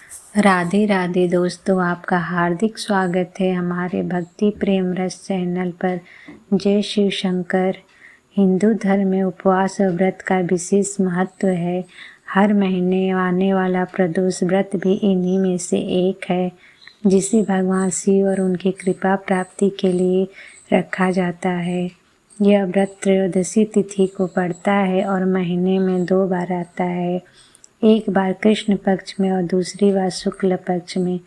राधे राधे दोस्तों, आपका हार्दिक स्वागत है हमारे भक्ति प्रेम रस चैनल पर। जय शिव शंकर। हिंदू धर्म में उपवास और व्रत का विशेष महत्व है। हर महीने आने वाला प्रदोष व्रत भी इन्हीं में से एक है, जिसे भगवान शिव और उनकी कृपा प्राप्ति के लिए रखा जाता है। यह व्रत त्रयोदशी तिथि को पड़ता है और महीने में 2 बार आता है, एक बार कृष्ण पक्ष में और दूसरी बार शुक्ल पक्ष में।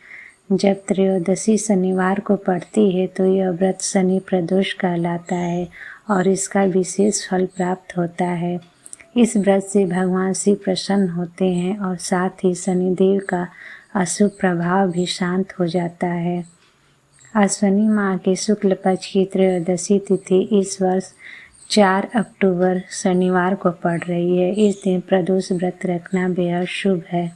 जब त्रयोदशी शनिवार को पड़ती है तो यह व्रत शनि प्रदोष कहलाता है और इसका विशेष फल प्राप्त होता है। इस व्रत से भगवान शिव प्रसन्न होते हैं और साथ ही शनिदेव का अशुभ प्रभाव भी शांत हो जाता है। अश्विनी माह के शुक्ल पक्ष की त्रयोदशी तिथि इस वर्ष 4 अक्टूबर शनिवार को पड़ रही है। इस दिन प्रदोष व्रत रखना बेहद शुभ है।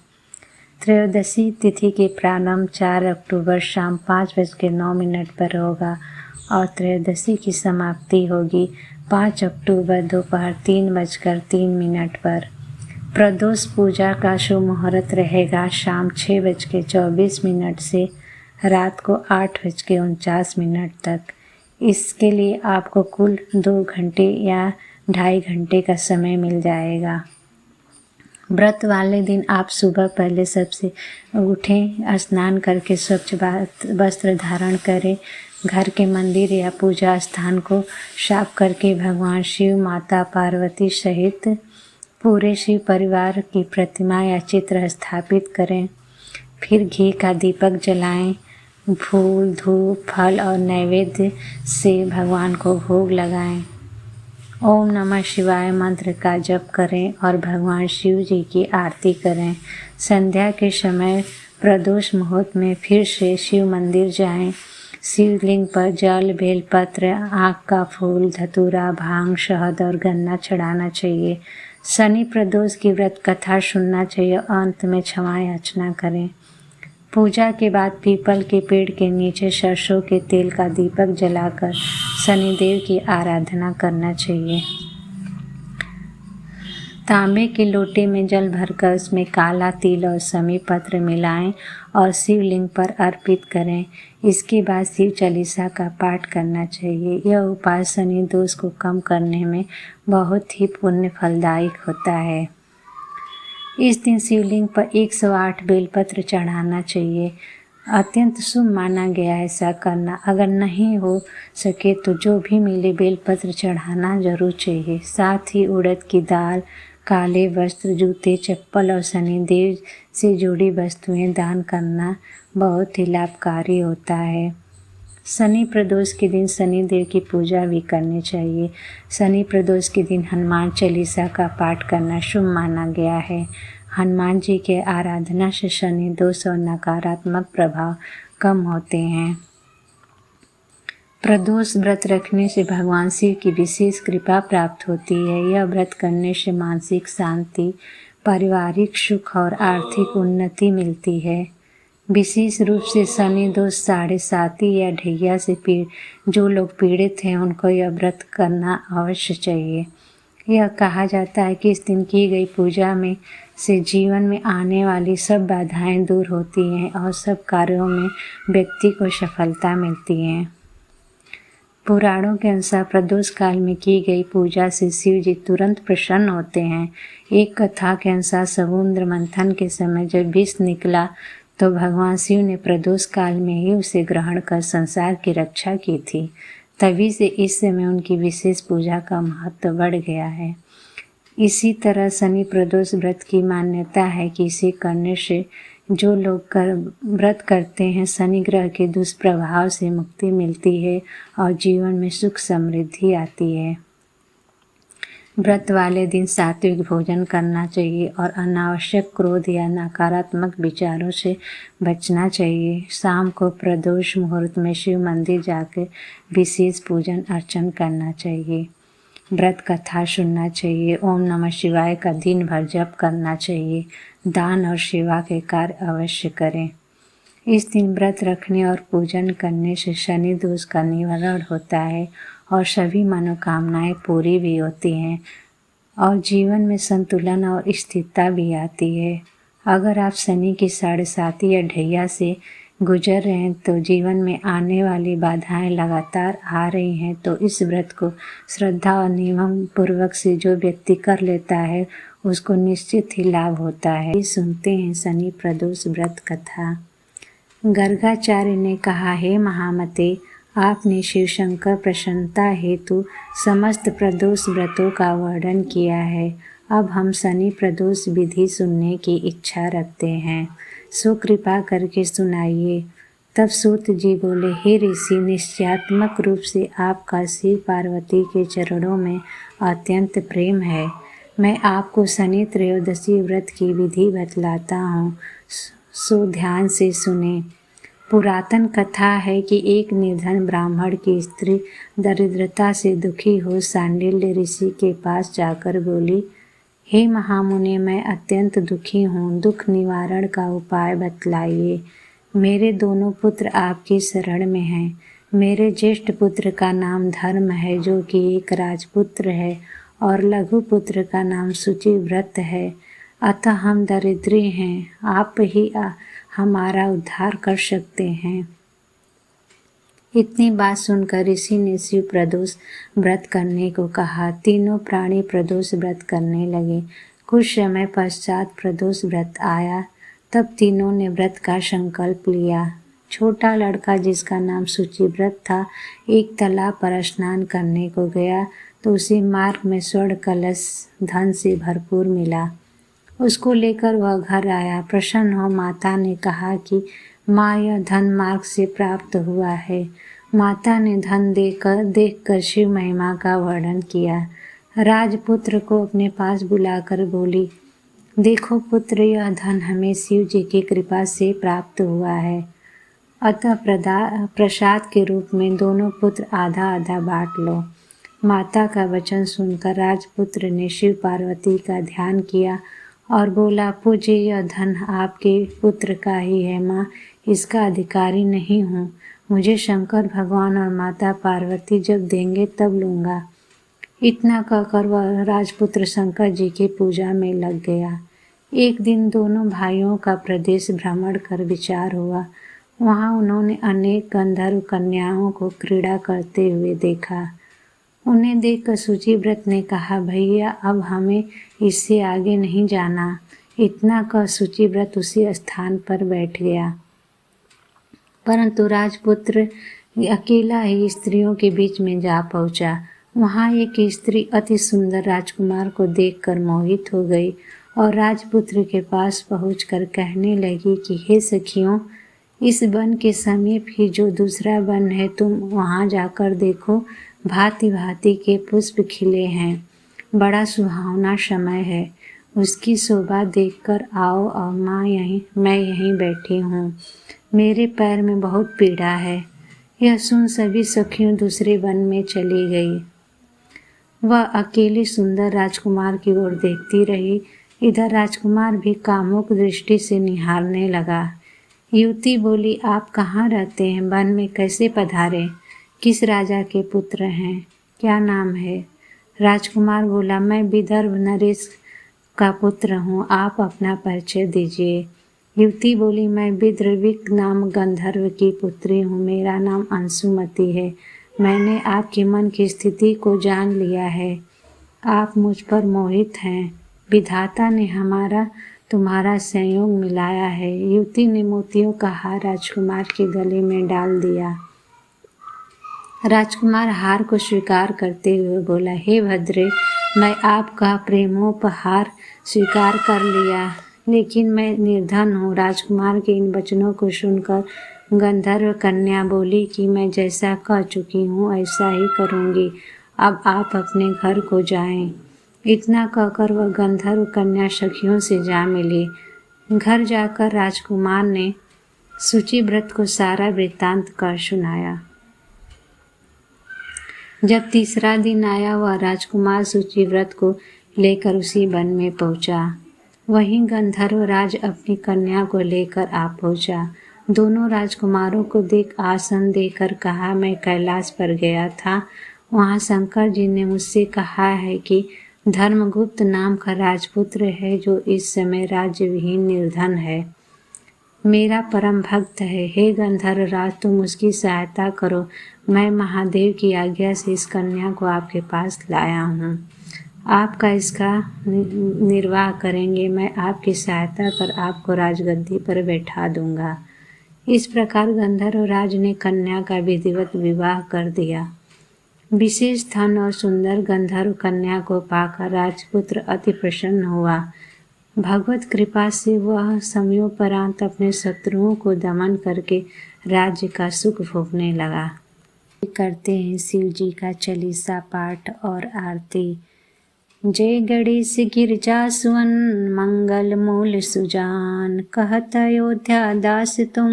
त्रयोदशी तिथि के प्रारंभ 4 अक्टूबर शाम 5:09 पर होगा और त्रयोदशी की समाप्ति होगी 5 अक्टूबर दोपहर 3:03 पर। प्रदोष पूजा का शुभ मुहूर्त रहेगा शाम 6:24 से रात को 8:49 तक। इसके लिए आपको कुल 2 घंटे या 2.5 घंटे का समय मिल जाएगा। व्रत वाले दिन आप सुबह पहले सबसे उठें, स्नान करके स्वच्छ वस्त्र धारण करें, घर के मंदिर या पूजा स्थान को साफ करके भगवान शिव, माता पार्वती सहित पूरे शिव परिवार की प्रतिमा या चित्र स्थापित करें। फिर घी का दीपक जलाएं, फूल, धूप, फल और नैवेद्य से भगवान को भोग लगाएं। ओम नमः शिवाय मंत्र का जप करें और भगवान शिव जी की आरती करें। संध्या के समय प्रदोष मुहूर्त में फिर से शिव मंदिर जाएं। शिवलिंग पर जल, बेलपत्र, आँख का फूल, धतूरा, भांग, शहद और गन्ना चढ़ाना चाहिए। शनि प्रदोष की व्रत कथा सुनना चाहिए और अंत में क्षमा याचना करें। पूजा के बाद पीपल के पेड़ के नीचे सरसों के तेल का दीपक जलाकर शनिदेव की आराधना करना चाहिए। तांबे के लोटे में जल भरकर उसमें काला तिल और समी पत्र मिलाएं और शिवलिंग पर अर्पित करें। इसके बाद शिव चालीसा का पाठ करना चाहिए। यह उपाय शनि दोष को कम करने में बहुत ही पुण्य फलदायक होता है। इस दिन शिवलिंग पर 108 बेलपत्र चढ़ाना चाहिए। अत्यंत शुभ माना गया है ऐसा करना। अगर नहीं हो सके तो जो भी मिले बेलपत्र चढ़ाना जरूर चाहिए। साथ ही उड़द की दाल, काले वस्त्र, जूते, चप्पल और शनिदेव से जुड़ी वस्तुएं दान करना बहुत ही लाभकारी होता है। शनि प्रदोष के दिन शनिदेव की पूजा भी करनी चाहिए। शनि प्रदोष के दिन हनुमान चालीसा का पाठ करना शुभ माना गया है। हनुमान जी के आराधना से शनि दोष और नकारात्मक प्रभाव कम होते हैं। प्रदोष व्रत रखने से भगवान शिव की विशेष कृपा प्राप्त होती है। यह व्रत करने से मानसिक शांति, पारिवारिक सुख और आर्थिक उन्नति मिलती है। विशेष रूप से शनि दोष, साढ़े साती या ढैया से जो लोग पीड़ित हैं उनको यह व्रत करना अवश्य चाहिए। यह कहा जाता है कि इस दिन की गई पूजा में से जीवन में आने वाली सब बाधाएं दूर होती हैं और सब कार्यों में व्यक्ति को सफलता मिलती है। पुराणों के अनुसार प्रदोष काल में की गई पूजा से शिव जी तुरंत प्रसन्न होते हैं। एक कथा के अनुसार समुद्र मंथन के समय जब विष निकला तो भगवान शिव ने प्रदोष काल में ही उसे ग्रहण कर संसार की रक्षा की थी। तभी से इस समय उनकी विशेष पूजा का महत्व बढ़ गया है। इसी तरह शनि प्रदोष व्रत की मान्यता है कि इसे करने से जो लोग व्रत करते हैं शनि ग्रह के दुष्प्रभाव से मुक्ति मिलती है और जीवन में सुख समृद्धि आती है। व्रत वाले दिन सात्विक भोजन करना चाहिए और अनावश्यक क्रोध या नकारात्मक विचारों से बचना चाहिए। शाम को प्रदोष मुहूर्त में शिव मंदिर जाकर विशेष पूजन अर्चन करना चाहिए। व्रत कथा सुनना चाहिए। ओम नमः शिवाय का दिन भर जप करना चाहिए। दान और सेवा के कार्य अवश्य करें। इस दिन व्रत रखने और पूजन करने से शनि दोष का निवारण होता है और सभी मनोकामनाएं पूरी भी होती हैं और जीवन में संतुलन और स्थिरता भी आती है। अगर आप शनि की 7.5 या ढैया से गुजर रहे हैं तो जीवन में आने वाली बाधाएं लगातार आ रही हैं, तो इस व्रत को श्रद्धा और नियम पूर्वक से जो व्यक्ति कर लेता है उसको निश्चित ही लाभ होता है। सुनते हैं शनि प्रदोष व्रत कथा। गर्गाचार्य ने कहा, हे महामते, आपने शिव शंकर प्रसन्नता हेतु समस्त प्रदोष व्रतों का वर्णन किया है। अब हम शनि प्रदोष विधि सुनने की इच्छा रखते हैं, सो कृपा करके सुनाइए। तब सूत जी बोले, हे ऋषि, निश्चयात्मक रूप से आपका शिव पार्वती के चरणों में अत्यंत प्रेम है। मैं आपको शनि त्रयोदशी व्रत की विधि बतलाता हूँ, सो ध्यान से सुने। पुरातन कथा है कि एक निर्धन ब्राह्मण की स्त्री दरिद्रता से दुखी हो सांडिल्य ऋषि के पास जाकर बोली, हे महामुनि, मैं अत्यंत दुखी हूँ, दुख निवारण का उपाय बतलाइए। मेरे दोनों पुत्र आपकी शरण में हैं। मेरे ज्येष्ठ पुत्र का नाम धर्म है, जो कि एक राजपुत्र है, और लघु पुत्र का नाम शुचिव्रत है। अतः हम दरिद्री हैं, आप ही हमारा उद्धार कर सकते हैं। इतनी बात सुनकर ऋषि ने शिव प्रदोष व्रत करने को कहा। तीनों प्राणी प्रदोष व्रत करने लगे। कुछ समय पश्चात प्रदोष व्रत आया। तब तीनों ने व्रत का संकल्प लिया। छोटा लड़का, जिसका नाम शुचिव्रत था, एक तालाब पर स्नान करने को गया तो उसे मार्ग में स्वर्ण कलश धन से भरपूर मिला। उसको लेकर वह घर आया। प्रसन्न हो माता ने कहा कि माँ, यह धन मार्ग से प्राप्त हुआ है। माता ने धन देखकर शिव महिमा का वर्णन किया। राजपुत्र को अपने पास बुलाकर बोली, देखो पुत्र, यह धन हमें शिव जी की कृपा से प्राप्त हुआ है। अतः प्रसाद के रूप में दोनों पुत्र आधा आधा बांट लो। माता का वचन सुनकर राजपुत्र ने शिव पार्वती का ध्यान किया और बोला, पूज्य, यह धन आपके पुत्र का ही है माँ, इसका अधिकारी नहीं हूँ। मुझे शंकर भगवान और माता पार्वती जब देंगे तब लूँगा। इतना कहकर वह राजपुत्र शंकर जी की पूजा में लग गया। एक दिन दोनों भाइयों का प्रदेश भ्रमण कर विचार हुआ। वहाँ उन्होंने अनेक गंधर्व कन्याओं को क्रीड़ा करते हुए देखा। उन्हें देखकर शुचिव्रत ने कहा, भैया, अब हमें इससे आगे नहीं जाना। इतना कह शुचिव्रत उसी स्थान पर बैठ गया। परंतु राजपुत्र अकेला ही स्त्रियों के बीच में जा पहुंचा। वहाँ एक स्त्री अति सुंदर राजकुमार को देखकर मोहित हो गई और राजपुत्र के पास पहुंचकर कहने लगी कि हे सखियों, इस वन के समीप ही जो दूसरा वन है, तुम वहाँ जाकर देखो। भांति भांति के पुष्प खिले हैं। बड़ा सुहावना समय है। उसकी शोभा देखकर आओ। और मैं यहीं बैठी हूँ। मेरे पैर में बहुत पीड़ा है। यह सुन सभी सखियों दूसरे वन में चली गई। वह अकेली सुंदर राजकुमार की ओर देखती रही। इधर राजकुमार भी कामुक दृष्टि से निहारने लगा। युवती बोली, आप कहाँ रहते हैं? वन में कैसे पधारे? किस राजा के पुत्र हैं? क्या नाम है? राजकुमार बोला, मैं विदर्भ नरेश का पुत्र हूँ। आप अपना परिचय दीजिए। युवती बोली, मैं विद्रविक नाम गंधर्व की पुत्री हूँ। मेरा नाम अंशुमती है। मैंने आपके मन की स्थिति को जान लिया है। आप मुझ पर मोहित हैं। विधाता ने हमारा तुम्हारा संयोग मिलाया है। युवती ने मोतियों का हार राजकुमार के गले में डाल दिया। राजकुमार हार को स्वीकार करते हुए बोला, हे भद्रे, मैं आपका प्रेमोपहार स्वीकार कर लिया, लेकिन मैं निर्धन हूँ। राजकुमार के इन वचनों को सुनकर गंधर्व कन्या बोली कि मैं जैसा कह चुकी हूँ ऐसा ही करूँगी। अब आप अपने घर को जाएं। इतना कहकर वह गंधर्व कन्या सखियों से जा मिली। घर जाकर राजकुमार ने शुचिव्रत को सारा वृत्तांत कर सुनाया। जब तीसरा दिन आया, वह राजकुमार शुचिव्रत को लेकर उसी वन में पहुंचा। वहीं गंधर्व राज अपनी कन्या को लेकर आ पहुंचा। दोनों राजकुमारों को देख आसन देकर कहा, मैं कैलाश पर गया था। वहाँ शंकर जी ने मुझसे कहा है कि धर्मगुप्त नाम का राजपुत्र है जो इस समय राज्य विहीन निर्धन है। मेरा परम भक्त है। हे गंधर्व राज, तुम उसकी सहायता करो। मैं महादेव की आज्ञा से इस कन्या को आपके पास लाया हूँ। आपका इसका निर्वाह करेंगे। मैं आपकी सहायता कर आपको राजगद्दी पर बैठा दूंगा। इस प्रकार गंधर्व राज ने कन्या का विधिवत विवाह कर दिया। विशेष धन और सुंदर गंधर्व कन्या को पाकर राजपुत्र अति प्रसन्न हुआ। भगवत कृपा से वह समयोपरांत अपने शत्रुओं को दमन करके राज्य का सुख भोगने लगा। करते हैं शिव जी का चालीसा पाठ और आरती। जय गणेश गिरजा सुवन मंगल मूल सुजान, कहत अयोध्या दास तुम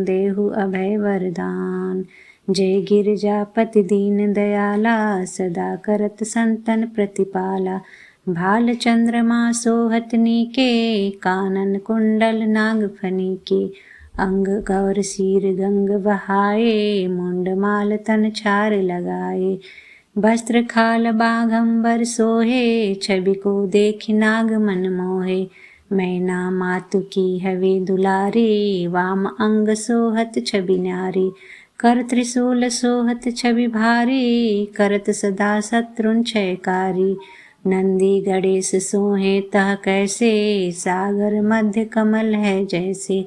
देहु अभय वरदान। जय गिरजापति दीन दयाला, सदा करत संतन प्रतिपाला। भाल चंद्रमा सोहत नीके, कानन कुंडल नाग फनीके। अंग गौर शीर गंग बहाए, मुंड माल तन छार लगाए। वस्त्र खाल बाघंबर सोहे, छवि को देख नाग मन मोहे। मैना मातु की हवे दुलारी, वाम अंग सोहत छवि न्यारी। कर त्रिशूल सोहत छवि भारी, करत सदा शत्रुन क्षयकारी। नंदी गणेश सोहे तह कैसे, सागर मध्य कमल है जैसे।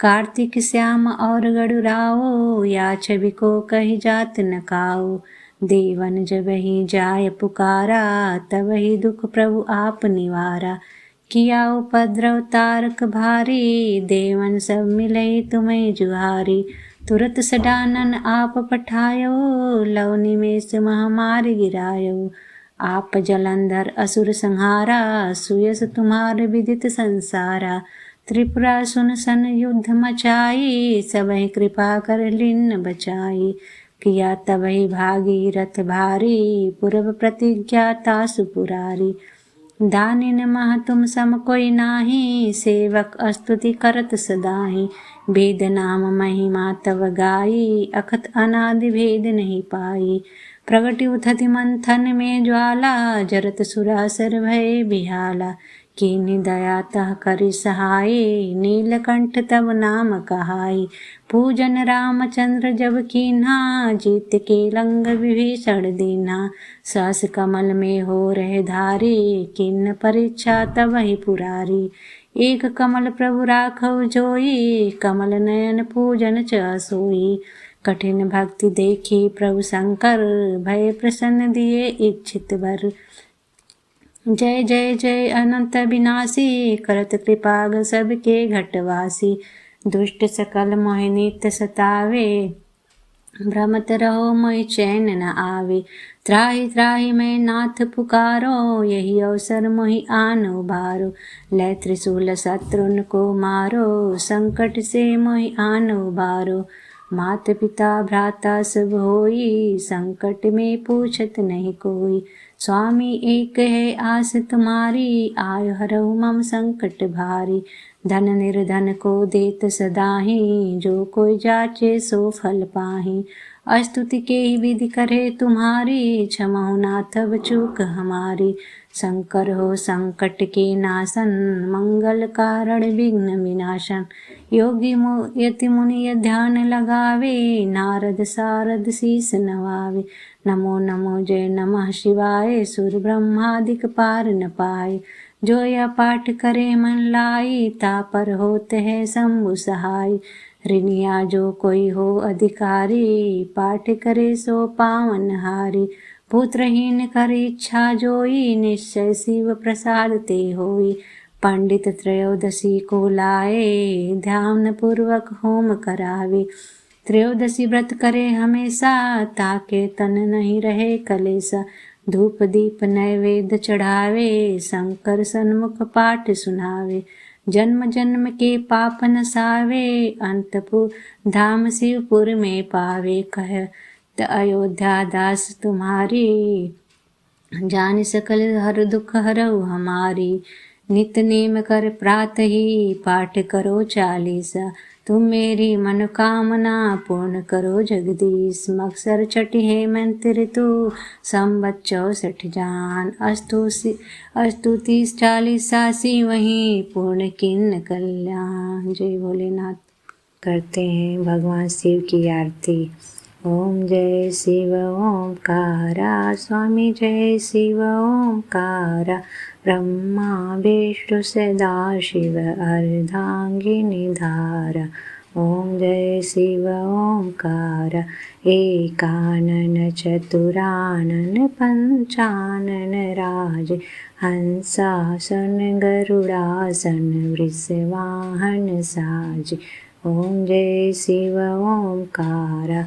कार्तिक श्याम और गरुड़ाओ, या छवि को कही जात न काओ। देवन जब ही जाय पुकारा, तब ही दुख प्रभु आप निवारा। किया उपद्रव तारक भारी, देवन सब मिले तुम्हें जुहारी। तुरत सडानन आप पठायो, लव निमेष महामारी गिरायो। आप जलंधर असुर संहारा, सुयस तुम्हार विदित संसारा। त्रिपुरा सुन सन युद्ध मचाई, सबहि कृपा कर लीन बचाई। किया तबहि भागी रथ भारी, पूर्व प्रतिज्ञा तासु पुरारी। दानिन मह तुम सम कोई नाही, सेवक स्तुति करत सदाहि। भेद नाम महिमा तव गाई, अखत अनादि भेद नहीं पाई। प्रगटि उठति मंथन में ज्वाला, जरत सुरासर भय बिहाला। कीन्ही दया तह करि सहाय, नीलकंठ तब नाम कहाई। पूजन रामचंद्र जब कीन्हा, जीत के लंग विभीषण दीन्हा। सहस कमल में हो रहे धारी, किन्न परीक्षा तब ही पुरारी। एक कमल प्रभु राखव जोई, कमल नयन पूजन च सोई। कठिन भक्ति देखी प्रभु शंकर, भय प्रसन्न दिए इच्छित वर। जय जय जय अनंत विनाशी, करत कृपा सबके घटवासी। दुष्ट सकल मोहि नित सतावे, भ्रमत रहो मोहि चैन न आवे। त्राहि त्राहि मैं नाथ पुकारो, यही अवसर मोहि आन उबारो। लै त्रिशूल शत्रुन को मारो, संकट से मोहि आन उबारो। मात पिता भ्राता सब होई, संकट में पूछत नहीं कोई। स्वामी एक है आस तुम्हारी, आय हरहु मम संकट भारी। धन निर्धन को देत सदाहि, जो कोई जाचे सो फल पाहि। स्तुति के ही विधि करे तुम्हारी, क्षमहु नाथ अब चूक हमारी। शंकर हो संकट के नाशन, मंगल कारण विघ्न विनाशन। योगी यति मुनि ध्यान लगावे, नारद सारद शीस नवावे। नमो नमो जय नमः शिवाय, सुर ब्रह्मादिक पार न पाए। जो यह पाठ करे मन लाई, ता पर होत है शंभु सहाय। ऋणिया जो कोई हो अधिकारी, पाठ करे सो पावन हारी। पुत्रहीन कर इच्छा जोई, निश्चय शिव प्रसाद ते होई। पंडित त्रयोदशी को लाए, ध्यान पूर्वक होम करावे। त्रयोदशी व्रत करे हमेशा, ताके तन नहीं रहे कलेसा। धूप दीप नैवेद्य चढ़ावे, शंकर सन्मुख पाठ सुनावे। जन्म जन्म के पाप नसावे, अंतपुर धाम शिवपुर में पावे। कह अयोध्या दास तुम्हारी, जान सकल हर दुख हरऊ हमारी। नितनेम कर प्रातः ही पाठ करो 40। तुम मेरी मनोकामना पूर्ण करो जगदीश। मक्सर छठ हेमंत ऋतु संवत 64 जान। अस्तु 30 40 सासी वहीं पूर्ण किन्न कल्याण। जय भोलेनाथ। करते हैं भगवान शिव की आरती। ओम जय शिव ओंकारा स्वामी जय शिव ओंकारा। ब्रह्मा विष्णु सदा शिव अर्धांगिनी धारा। ओम जय शिव ओंकारा। एकानन चतुरानन पंचानन राज। हंसासन गरुड़ासन वृषवाहन साज। ओम जय शिव ओंकारा।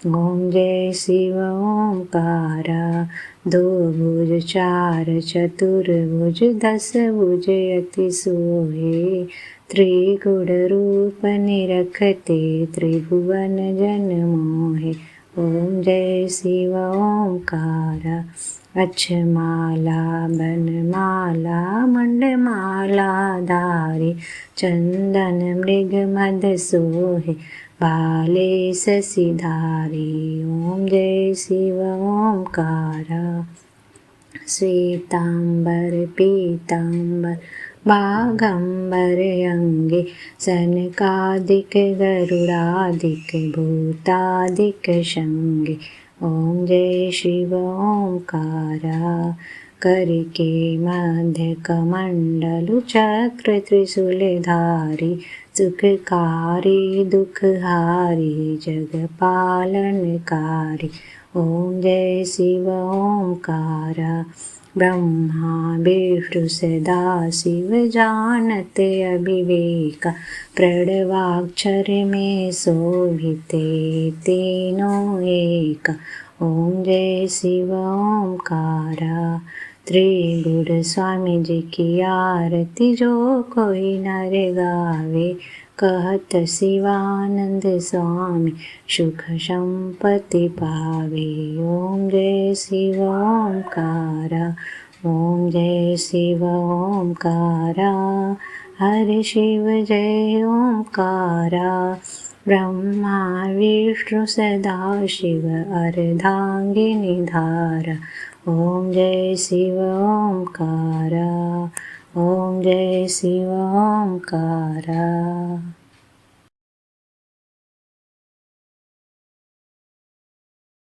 ओम जय शिव ओंकारा। 2 भुज 4 चतुर्भुज 10 भुज अति सोहे। त्रिगुण रूप निरखते त्रिभुवन जन मोहे। ओम जय शिव ओंकारा। अक्षमाला बनमाला मंडमाला धारी। चंदन मृग मद सोहे बाले शशिधारी। ओम जय शिव ओंकारा। श्वेतांबर पीतांबर बाघंबर अंगे। सनकादिक गरुड़ादिक भूतादिक शंगे। ओम जय शिव ओंकारा। करके मध्य कमंडलु चक्र त्रिशूलधारी। सुखकारी दुखहारी जगपालनकारी। ओम जय शिव ओंकारा। ब्रह्मा विष्णु सदा शिव जानते अविवेका। प्रणवाक्षर में शोभिते तीनों एका। ओम जय शिव ओंकारा। त्रिगुण स्वामी जी की आरती जो कोई नर गावे। कहत शिवानंद स्वामी सुख संपत्ति पावे। ओम जय शिव ओंकारा। ओम जय शिव ओंकारा। हरे शिव जय ओंकारा। ब्रह्मा विष्णु सदा शिव अर्धांगिनी धारा। ओम जय शिव ओंकारा। ओम जय शिव ओंकारा।